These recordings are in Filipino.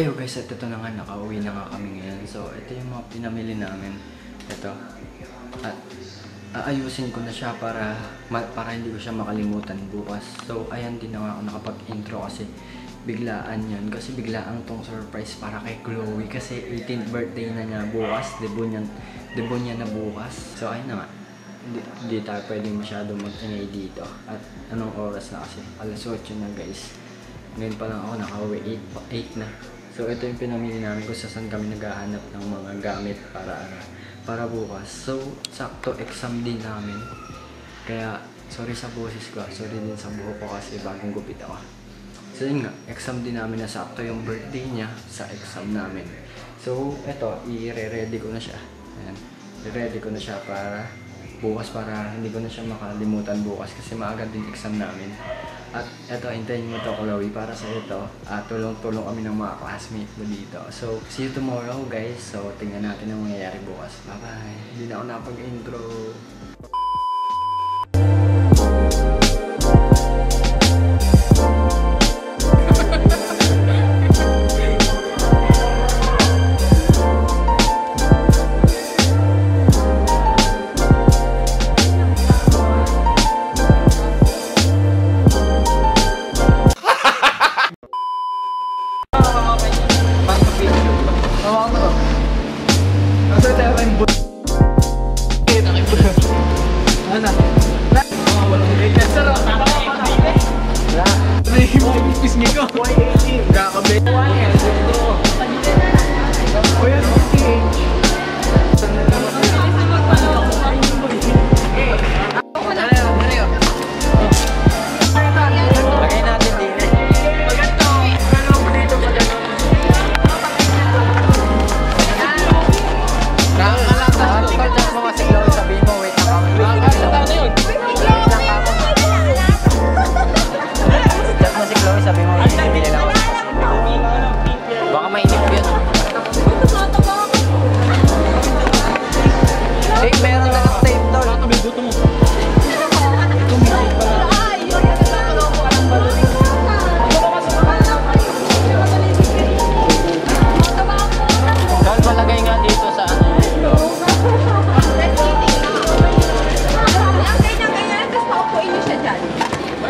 Ayo guys, at ito na nga, nakauwi na nga kami ngayon. So, ito yung mga pinamili namin. Ito. At aayusin ko na siya para hindi ko siya makalimutan bukas. So, ayan din na nga ako nakapag-intro kasi biglaan yun. Kasi biglaan tong surprise para kay Chloe. Kasi 18th birthday na niya bukas. Debut niya na bukas. So, ayun na nga. Hindi tayo pwedeng masyado mag-ingay dito. At anong oras na kasi? Alas 8 na guys. Ngayon pa lang ako nakauwi, 8 na. So ito yung pinamili namin kung saan kami naghahanap ng mga gamit para bukas. So sakto exam din namin. Kaya sorry sa boses ko, sorry din sa buhok ko kasi bagong gupit ako. So yun nga, exam din namin na sakto yung birthday niya sa exam namin. So ito, i-ready ko na siya. Ayan. I-ready ko na siya para bukas, para hindi ko na siya makalimutan bukas kasi maaga din exam namin. At eto, hintayin mo to Chloe, para sa ito. Tulong-tulong kami ng mga classmates mo dito. So, see you tomorrow guys. So, tingnan natin ang mangyayari bukas. Bye-bye. Hindi na ako napag-intro.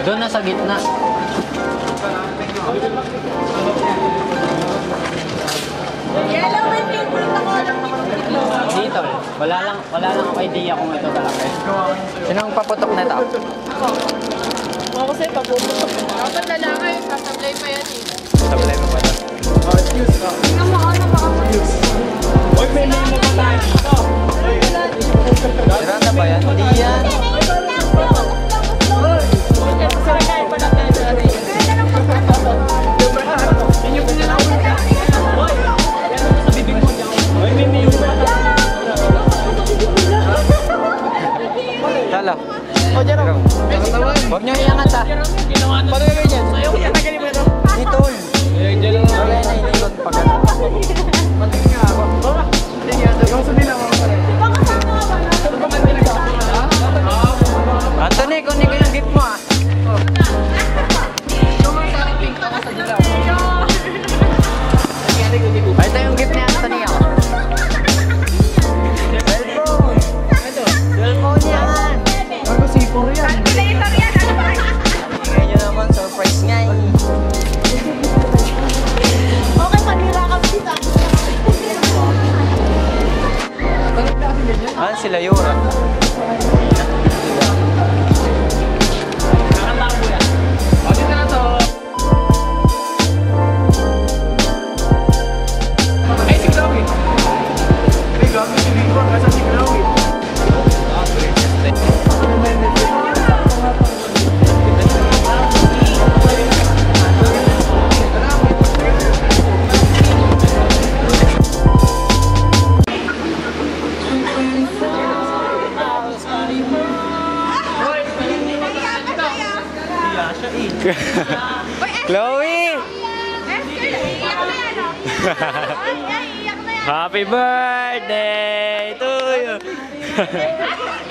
Doon na sa gitna. Dito. Wala lang ako idea kung ito talaga. Sinong paputok na ito? Ako sa'yo, papuputok. Dapat lalaki, sasablay pa yan eh. Sablay mo ba ito? Excuse ka. Tingnan mo ako na baka excuse. Uy, may memo pa tayo dito. Siranda ba yan? Hindi yan. Halo. O, Jerome. Huwag niyo iangat ha. Paano gagawin yan? Ayaw, tanggalin mo ito. Dito. Wala na inikot pag ano. Patingin nga ako. Baka. Hindi nga. Gawin sundin ako. Anthony, kunin ko yung gift mo ha. Ay, ito yung gift ni Anthony ako. Cellphone. Cellphone yan. Bago sipor yan. Ngayon nyo naman, surprise nga eh. Okay, panira kami dito. Ah, sila Yura. Chloe! Happy birthday to you!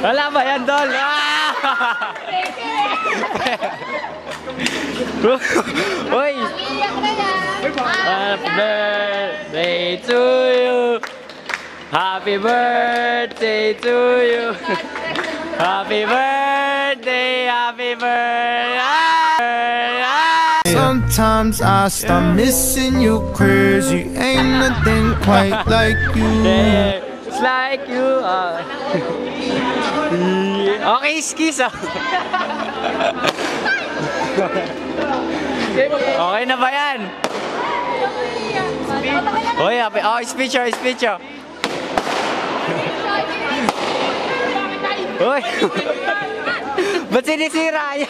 Wala ba yan, Dol? Uy! Happy birthday! to you. Happy birthday to you. Happy birthday, happy birthday. Sometimes I start missing you, crazy. Ain't nothing quite like you. Yeah, it's like you are. Okay, skis ah. Okay na ba yan? Oy, happy. Oh, speech oh, speech oh. Uy! Ba't sinisira yun?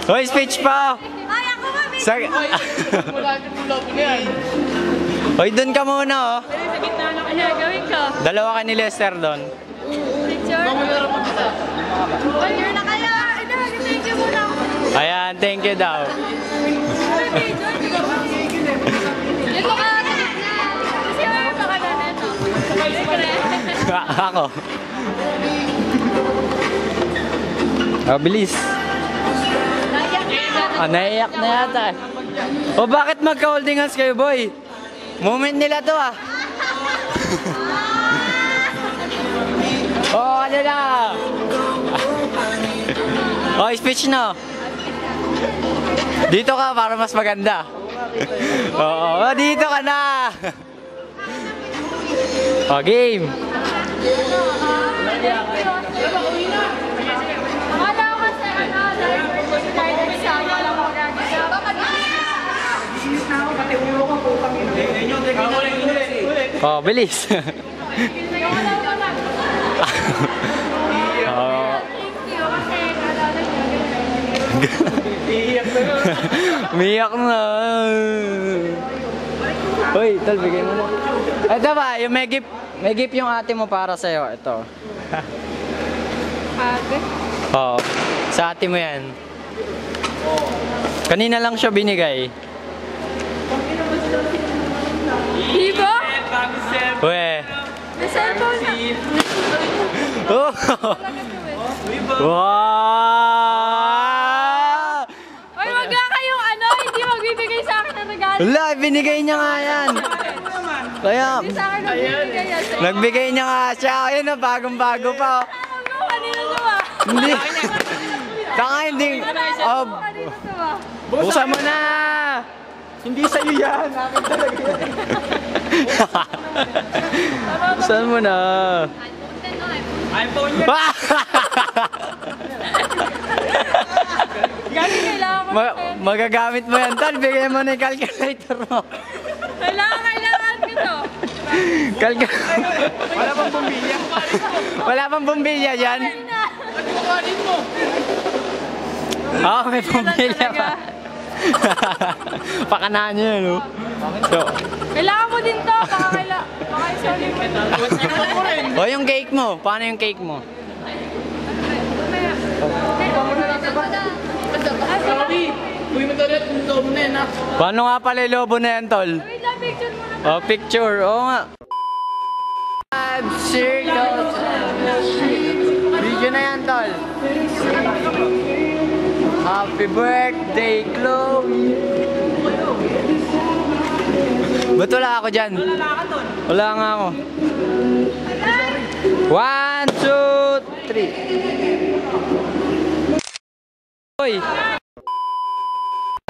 Uy, speech pa! Ay, ako kami! Uy, dun ka muna oh. Sa gitna na kanya, gawin ko. Dalawa ka ni Lester dun. Picture? Picture na kaya! Thank you muna ako. Ayan, thank you daw. Yan mo ka na. Kasi ayaw pa ka na neto. Ako. Oh, bilis. Ah, naiyak na yata eh. O bakit magka-holding hands kayo, boy? Moment nila to ah. Oh, ano na? Oh, speech na. Dito ka para mas maganda. Oo, oh, dito ka na. Oh, game. Akala ko kasi started sa wala mo gagawin. Oh, bilis. Oh. Umiyak na. Uy, tol, bigay mo na. Ito ba, yung may gift yung ate mo para sa'yo. Ito. Ate? Oo. Sa ate mo yan. Kanina lang siya binigay. Diba? Uwe. May cellphone na. Oh! Wow! Ay, wag nga kayong ano, hindi magbibigay sa akin ng regalo. Wala, binigay niya nga yan. Kaya, Hindi sa akin nagbibigay yan. Sa nagbigay niya nga siya. Ayun na, bagong-bago pa. Ano, kanina to ah. Hindi. Tanga, hindi. Oh, Kanina to ah. buksan mo na. Hindi sa'yo yan. Akin talaga yan. Buksan mo na. iPhone yan. Gagi, kailangan ko na Magagamit mo yan, Tal. Bigay mo na yung calculator mo. Kailangan ko to. Wala pang bumbilya. Wala pang bumbilya dyan. Ano kukuhanin mo? Oo, may bumbilya pa. Pakanahan nyo yun, no? So, Kailangan mo din to. Baka isoli mo. o yung cake mo. Paano yung cake mo? Sorry. Uy, madalat. Ito mo na yan, ha? Paano nga pala yung lobo na yan, Tol? Wait lang, picture mo na. O, picture. Oo nga. Circle. Video na yan, Tol. Happy birthday, Chloe. Ba't wala ako dyan? Wala nga ako. 1, 2, 3. Hoy!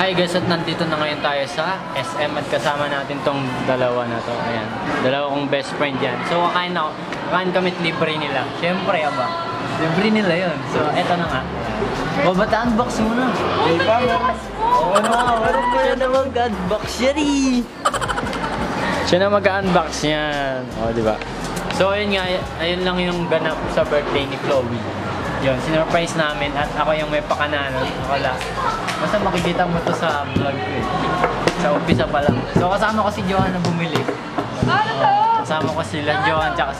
Hi guys, at nandito na ngayon tayo sa SM at kasama natin tong dalawa na to. Ayan, dalawa kong best friend yan. So kakain kami at libre nila. Siyempre, aba. Libre nila yun. So eto na nga. O, ba't unbox mo na? Uy, ba't nilakas mo? Oo na, meron pa siya na mag-unbox yan eh. Siya na mag-unbox yan. O, diba? So ayun nga, ayun lang yung ganap sa birthday ni Chloe. Yun, sinurprise namin at ako yung may pakananon. Wala. Basta makikita mo to sa vlog ko eh. Sa umpisa pa lang. So kasama ko si Johan na bumili. Ano to? Kasama ko sila Johan tsaka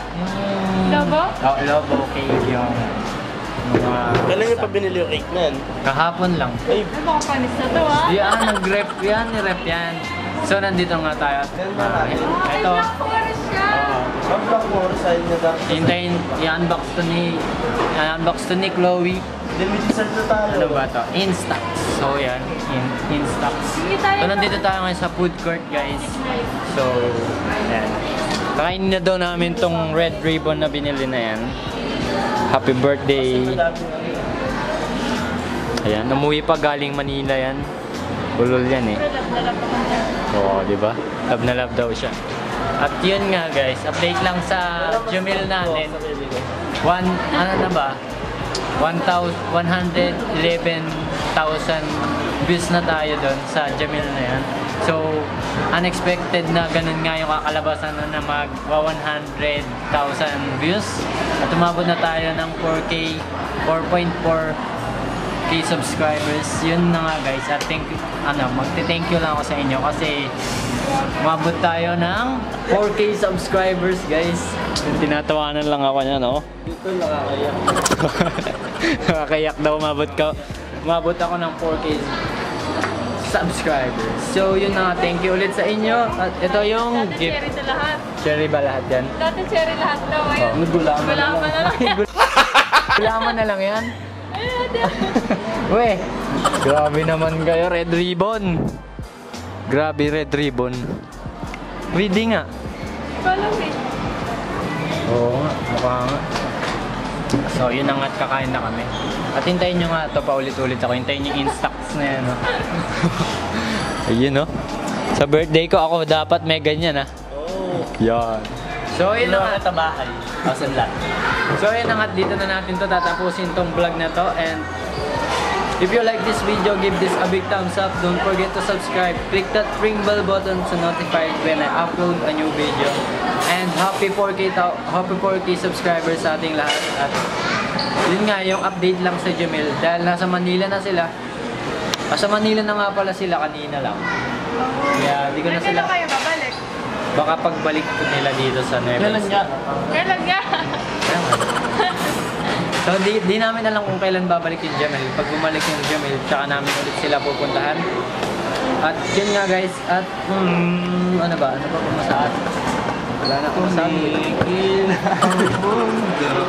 Lobo? Oh, Lobo cake yung mga... Kailan niyo pa binili yung cake na yan? Kahapon lang. Ay, Ay, baka panis na to ah. Yan, nag-rep yan, ni-rep yan. So nandito nga tayo. Ito. Ay, nakuha siya. ang block mo sa inyo dapat. Hintayin, i-unbox to ni Chloe. Limited na tayo. Ano ba to? Instax. So yan, Instax. So nandito tayo ngayon sa food court guys. So, yan. Kakainin na daw namin tong red ribbon na binili na yan. Happy birthday. Ayan, umuwi pa galing Manila yan. Ulol yan eh. Oo, di ba? Love na love daw siya. At yun nga guys, update lang sa Jamil natin. Ano na ba? 111,000 views na tayo doon sa Jamil na yan. So, unexpected na ganun nga yung kakalabasan na mag 100,000 views. At umabot na tayo ng 4K, 4.4K subscribers. Yun na nga guys. At magte-thank you lang ako sa inyo kasi umabot tayo ng 4K subscribers guys. Tinatawanan lang ako niya, no? Dito nakakayak. Nakakayak daw, umabot ako ng 4K subscribers. So yun na, thank you ulit sa inyo. At ito yung Dati gift. cherry na lahat. Cherry ba lahat yan? Dati cherry lahat daw. Ayun. Gulaman na Gulaman na lang. Gulaman na lang yan. Weh, grabe naman kayo, red ribbon. Grabe, red ribbon. Pwede nga. Walang eh. Oo nga, mukha nga. So yun na nga, kakain na kami. At hintayin nyo nga ito, paulit-ulit ako. Hintayin yung Instax na yan, no? Ayun, no? Sa birthday ko, ako dapat may ganyan, ha? Oo. Yan. So yun na nga. bahay. Asan lang? So yun na nga, dito na natin to tatapusin tong vlog na to. And if you like this video, give this a big thumbs up. Don't forget to subscribe. Click that ring bell button to notify when I upload a new video. And happy 4K subscribers sa ating lahat. At yun nga, yung update lang sa Jamil. Dahil nasa Manila na sila. Nasa Manila na nga pala sila kanina lang. Kaya di ko na sila... Kailan kayo babalik? Baka pagbalik ko nila dito sa Nueva Kailan nga? Kailan nga? So di namin alam kung kailan babalik yung Jamil. Pag bumalik yung Jamil, tsaka namin ulit sila pupuntahan. At yun nga guys, at ano ba kung masabi? Wala na akong masabi.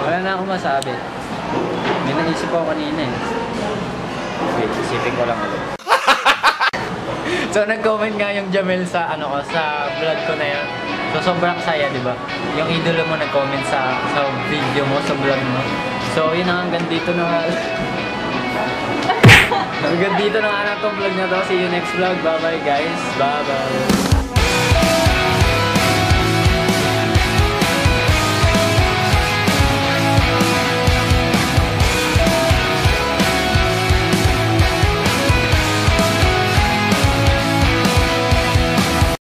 Wala na akong masabi. May naisip ako kanina eh. Wait, isipin ko lang ulit. So nag-comment nga yung Jamil sa sa vlog ko na yan. So sobrang saya, di ba? Yung idolo mo nag-comment sa video mo, sa vlog mo. So yun na, hanggang dito na hanggang dito na nga na itong vlog na to. See you next vlog. Bye bye guys. Bye bye.